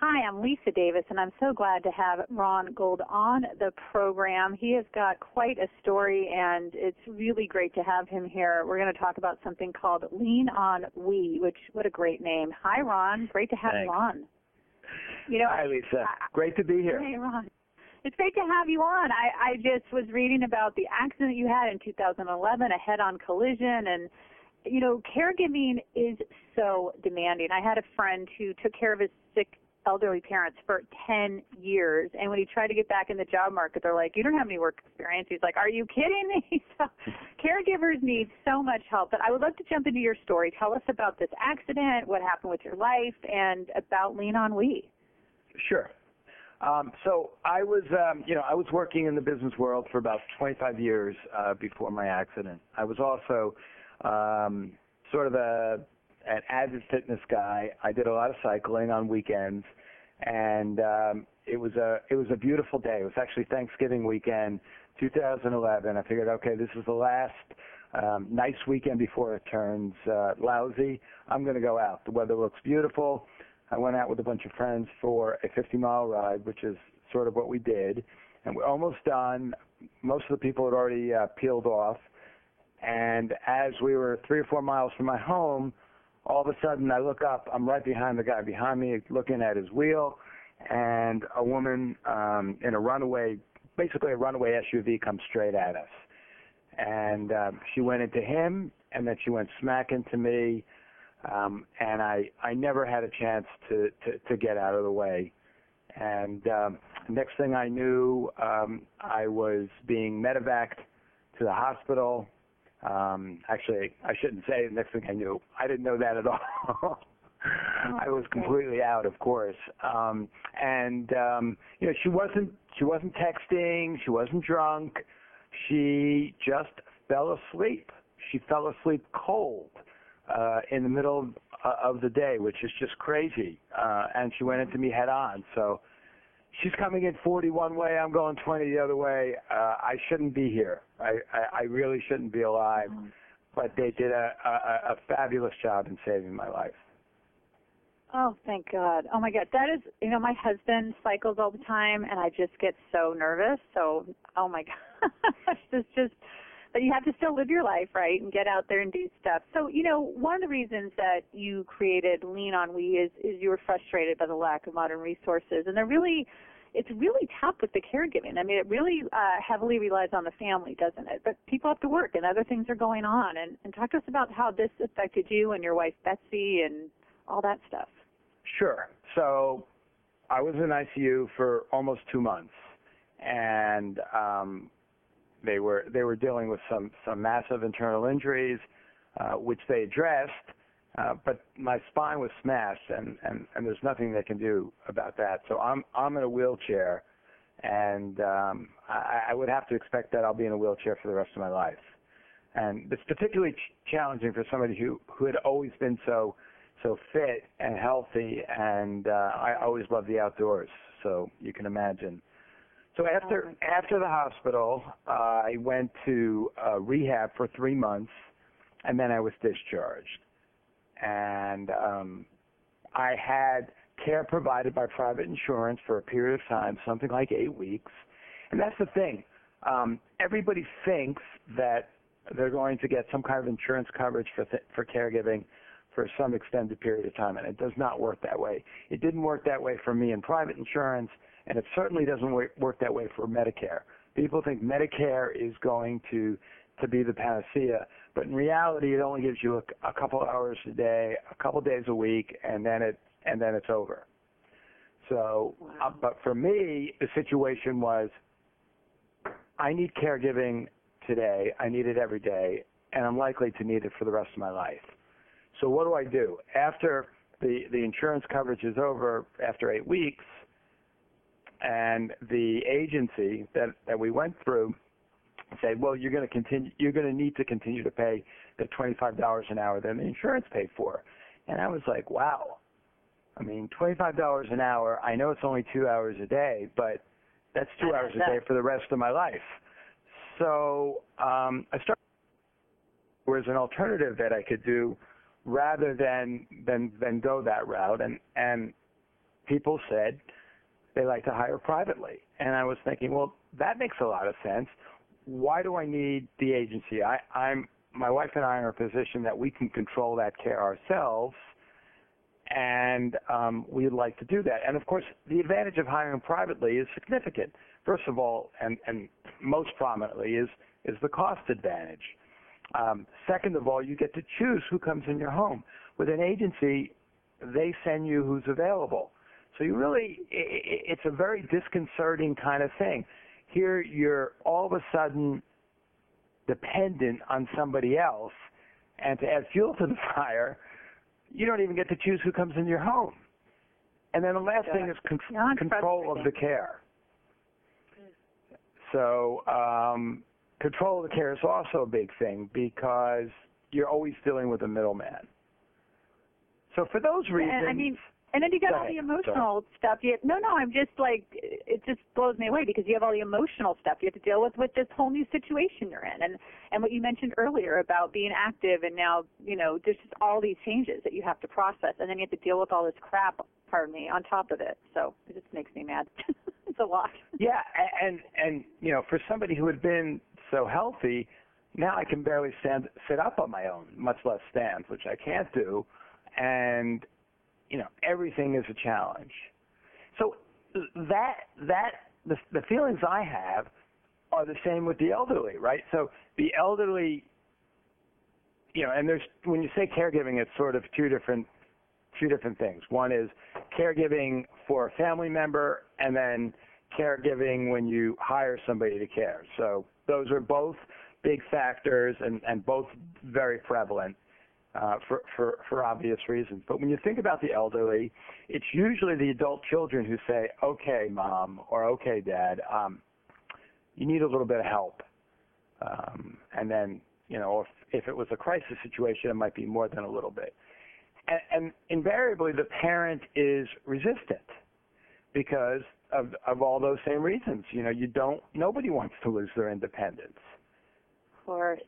Hi, I'm Lisa Davis, and I'm so glad to have Ron Gold on the program. He has got quite a story, and it's really great to have him here. We're going to talk about something called Lean On We, which, what a great name. Hi, Ron. Great to have you on. Hi, Lisa. Great to be here. Hey, Ron. It's great to have you on. I just was reading about the accident you had in 2011, a head-on collision, and caregiving is so demanding. I had a friend who took care of his sick elderly parents for 10 years, and when he tried to get back in the job market, they're like, you don't have any work experience. He's like, are you kidding me? So caregivers need so much help, but I would love to jump into your story. Tell us about this accident, what happened with your life, and about Lean On We. Sure. So I was, I was working in the business world for about 25 years before my accident. I was also sort of an avid fitness guy. I did a lot of cycling on weekends, and it was a beautiful day. It was actually Thanksgiving weekend, 2011. I figured, okay, this is the last nice weekend before it turns lousy. I'm going to go out. The weather looks beautiful. I went out with a bunch of friends for a 50-mile ride, which is sort of what we did, and we're almost done. Most of the people had already peeled off, and as we were 3 or 4 miles from my home, all of a sudden I look up. I'm right behind the guy behind me, looking at his wheel, and a woman in a runaway, basically a runaway SUV, comes straight at us. And she went into him, and then she went smack into me, and I never had a chance to get out of the way. And next thing I knew, I was being medevaced to the hospital. Actually, I shouldn't say the next thing I knew. I didn't know that at all. I was completely out, of course. She wasn't texting. She wasn't drunk. She just fell asleep. She fell asleep cold in the middle of the day, which is just crazy. And she went into me head on. So she's coming in 40 one way, I'm going 20 the other way. I shouldn't be here. I really shouldn't be alive. But they did a fabulous job in saving my life. Oh, thank God. Oh, my God. That is, my husband cycles all the time, and I just get so nervous. So, oh, my gosh, it's just, but you have to still live your life, right, and get out there and do stuff. So, one of the reasons that you created Lean On We is you were frustrated by the lack of modern resources. And it's really tough with the caregiving. I mean, it really heavily relies on the family, doesn't it? But people have to work, and other things are going on. And talk to us about how this affected you and your wife, Betsy, and all that stuff. Sure. So I was in ICU for almost 2 months, and they were dealing with some massive internal injuries, which they addressed, but my spine was smashed, and there's nothing they can do about that. So I'm in a wheelchair, and I would have to expect that I'll be in a wheelchair for the rest of my life. And it's particularly challenging for somebody who had always been so fit and healthy, and I always loved the outdoors, so you can imagine. So after the hospital, I went to rehab for 3 months, and then I was discharged. And I had care provided by private insurance for a period of time, something like 8 weeks. And that's the thing. Everybody thinks that they're going to get some kind of insurance coverage for caregiving for some extended period of time, and it does not work that way. It didn't work that way for me in private insurance, and it certainly doesn't work that way for Medicare. People think Medicare is going to be the panacea, but in reality, it only gives you a couple hours a day, a couple days a week, and then it's over. So, but for me, the situation was, I need caregiving today. I need it every day, and I'm likely to need it for the rest of my life. So what do? After the insurance coverage is over, after 8 weeks, and the agency that we went through said, well, you're going to need to continue to pay the $25 an hour that the insurance paid for. And I was like, wow. I mean, $25 an hour, I know it's only 2 hours a day, but that's 2 hours a day for the rest of my life. So I started, there was an alternative that I could do rather than go that route. And people said they like to hire privately. And I was thinking, well, that makes a lot of sense. Why do I need the agency? My wife and I are in a position that we can control that care ourselves, and we'd like to do that. And, of course, the advantage of hiring privately is significant. First of all, and most prominently, is the cost advantage. Second of all, you get to choose who comes in your home. With an agency, they send you who's available. So you really, it's a very disconcerting kind of thing. Here you're all of a sudden dependent on somebody else, and to add fuel to the fire, you don't even get to choose who comes in your home. And then the last thing is control of the care. So control of the care is also a big thing because you're always dealing with a middleman. So for those reasons... And then you got all the emotional stuff. I'm just like, it just blows me away because you have all the emotional stuff you have to deal with this whole new situation you're in. And what you mentioned earlier about being active and now, there's just all these changes that you have to process. And then you have to deal with all this crap, on top of it. So it just makes me mad. It's a lot. Yeah, and for somebody who had been so healthy, now I can barely sit up on my own, much less stand, which I can't do. And everything is a challenge. So the feelings I have are the same with the elderly, right? So the elderly, and when you say caregiving, it's sort of two different things. One is caregiving for a family member, and then caregiving when you hire somebody to care. So those are both big factors and both very prevalent. For obvious reasons. But when you think about the elderly, it's usually the adult children who say, okay, Mom, or okay, Dad, you need a little bit of help. And then, if it was a crisis situation, it might be more than a little bit. And invariably, the parent is resistant because of all those same reasons. Nobody wants to lose their independence. Of course.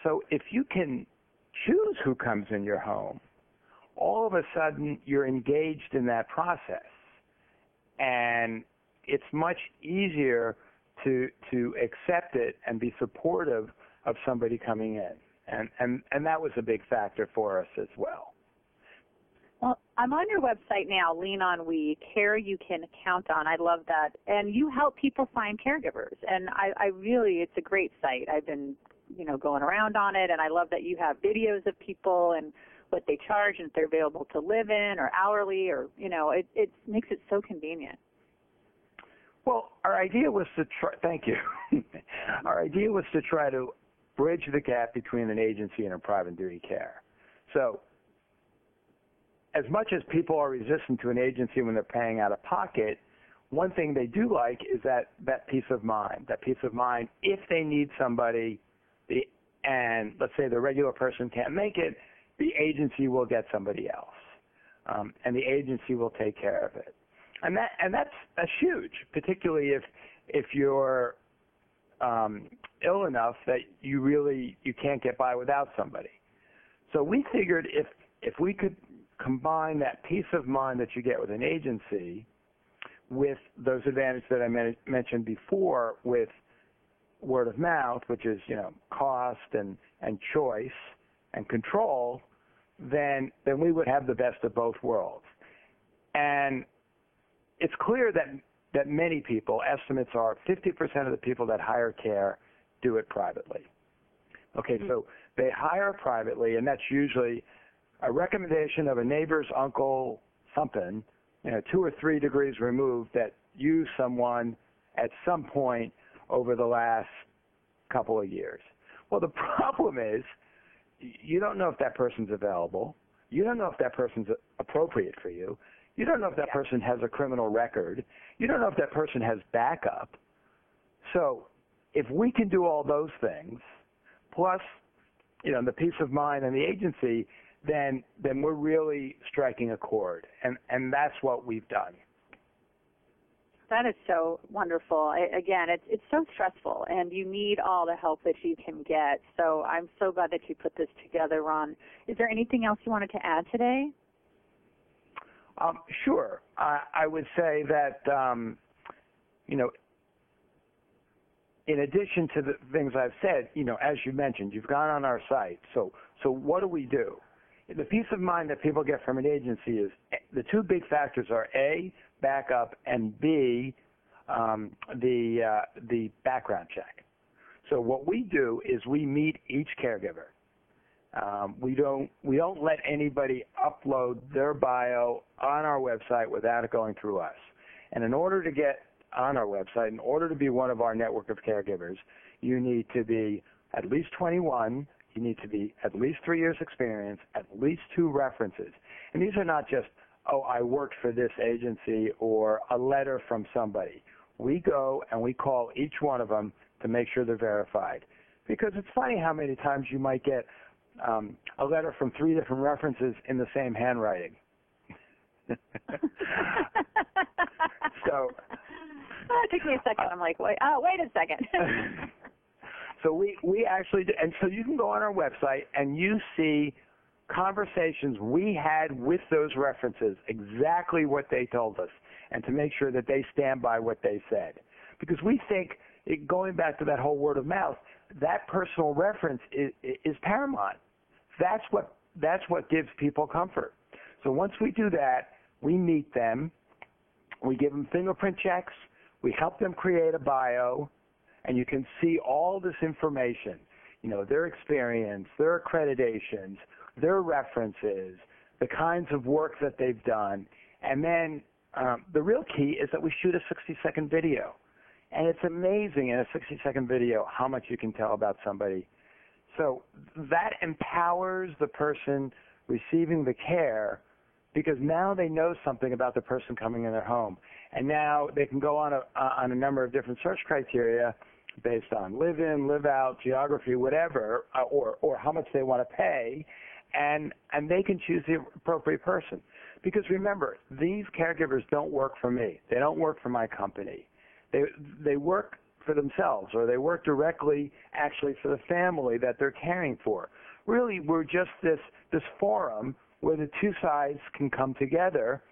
So if you can choose who comes in your home, all of a sudden you're engaged in that process. And it's much easier to accept it and be supportive of somebody coming in. And that was a big factor for us as well. Well, I'm on your website now, Lean On We, care you can count on. I love that. And you help people find caregivers. And I really, it's a great site. I've been going around on it, and I love that you have videos of people and what they charge and if they're available to live in or hourly or, it makes it so convenient. Well, our idea was to thank you. Our idea was to try to bridge the gap between an agency and a private duty care. So as much as people are resistant to an agency when they're paying out of pocket, one thing they do like is that peace of mind, if they need somebody and let's say the regular person can't make it, the agency will get somebody else, and the agency will take care of it. And that's huge, particularly if you're ill enough that you can't get by without somebody. So we figured if we could combine that peace of mind that you get with an agency with those advantages that I mentioned before with word of mouth, which is, cost and choice and control, then we would have the best of both worlds. And it's clear that many people, estimates are 50% of the people that hire care do it privately. Okay, so they hire privately, and that's usually a recommendation of a neighbor's uncle, something, 2 or 3 degrees removed that used someone at some point over the last couple of years. Well, the problem is you don't know if that person's available. You don't know if that person's appropriate for you. You don't know if that person has a criminal record. You don't know if that person has backup. So if we can do all those things, plus, the peace of mind and the agency, then we're really striking a chord. And that's what we've done. That is so wonderful. Again, it's so stressful, and you need all the help that you can get. So I'm so glad that you put this together, Ron. Is there anything else you wanted to add today? Sure. I would say that, in addition to the things I've said, as you mentioned, you've gone on our site. So what do we do? The peace of mind that people get from an agency is the two big factors are A, backup, and B, the background check. So what we do is we meet each caregiver. We don't let anybody upload their bio on our website without it going through us. And in order to get on our website, in order to be one of our network of caregivers, you need to be at least 21, you need to be at least 3 years experience, at least 2 references. And these are not just, I worked for this agency or a letter from somebody. We go and we call each one of them to make sure they're verified. Because it's funny how many times you might get a letter from 3 different references in the same handwriting. So it took me a second. I'm like, wait a second. So we actually do, and so you can go on our website and you see conversations we had with those references, exactly what they told us, and to make sure that they stand by what they said. Because we think, going back to that whole word of mouth, that personal reference is paramount. That's what gives people comfort. So once we do that, we meet them, we give them fingerprint checks, we help them create a bio, and you can see all this information, their experience, their accreditations, their references, the kinds of work that they've done. And then the real key is that we shoot a 60-second video. And it's amazing in a 60-second video how much you can tell about somebody. So that empowers the person receiving the care, because now they know something about the person coming in their home. And now they can go on a number of different search criteria based on live-in, live-out, geography, whatever, or how much they want to pay, and they can choose the appropriate person. Because remember, these caregivers don't work for me. They don't work for my company. They work for themselves, or they work directly actually for the family that they're caring for. Really, we're just this forum where the two sides can come together.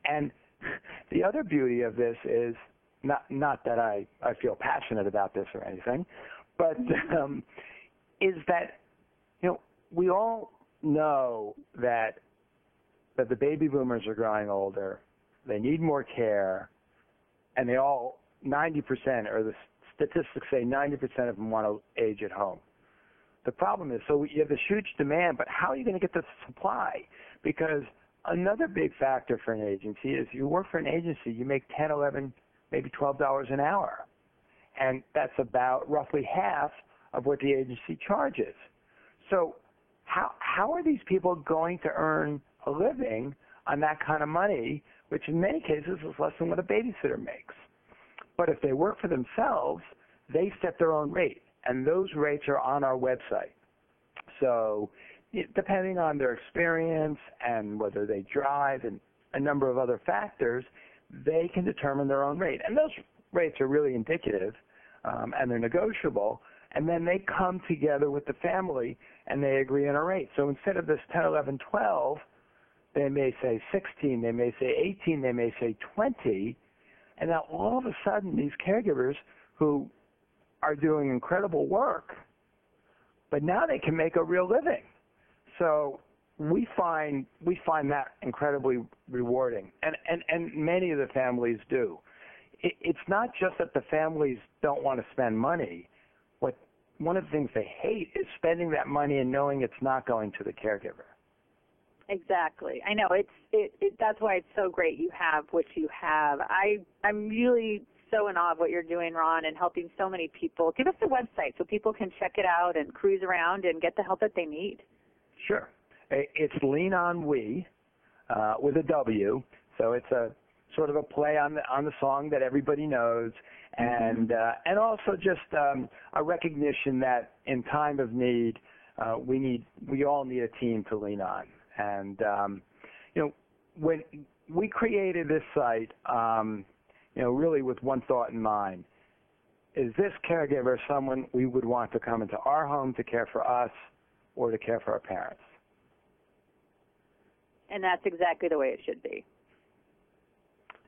And the other beauty of this is, not that I feel passionate about this or anything, but is that, we all know that the baby boomers are growing older, they need more care, and 90%, or the statistics say 90% of them want to age at home. The problem is, so you have this huge demand, but how are you going to get the supply? Because another big factor for an agency is, you work for an agency, you make $10, $11, maybe $12 an hour. And that's about roughly half of what the agency charges. So how are these people going to earn a living on that kind of money, which in many cases is less than what a babysitter makes? But if they work for themselves, they set their own rate, and those rates are on our website. So depending on their experience and whether they drive and a number of other factors, they can determine their own rate. And those rates are really indicative, and they're negotiable. And then they come together with the family, and they agree on a rate. So instead of this 10, 11, 12, they may say 16, they may say 18, they may say 20. And now all of a sudden, these caregivers who are doing incredible work, but now they can make a real living. So we find that incredibly rewarding, and many of the families do. It's not just that the families don't want to spend money. One of the things they hate is spending that money and knowing it's not going to the caregiver. Exactly. I know. That's why it's so great you have what you have. I'm really so in awe of what you're doing, Ron, and helping so many people. Give us the website so people can check it out and cruise around and get the help that they need. Sure. It's Lean On We, with a W. So it's a sort of a play on the song that everybody knows, and also just a recognition that in time of need, we all need a team to lean on. And when we created this site, really with one thought in mind: is this caregiver someone we would want to come into our home to care for us, or to care for our parents? And that's exactly the way it should be.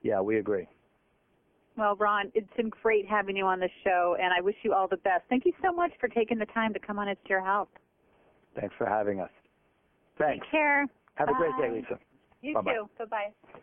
Yeah, we agree. Well, Ron, it's been great having you on the show, and I wish you all the best. Thank you so much for taking the time to come on It's Your Health. Thanks for having us. Thanks. Take care. Have Bye. a great day, Lisa. You Bye-bye. too. Bye-bye.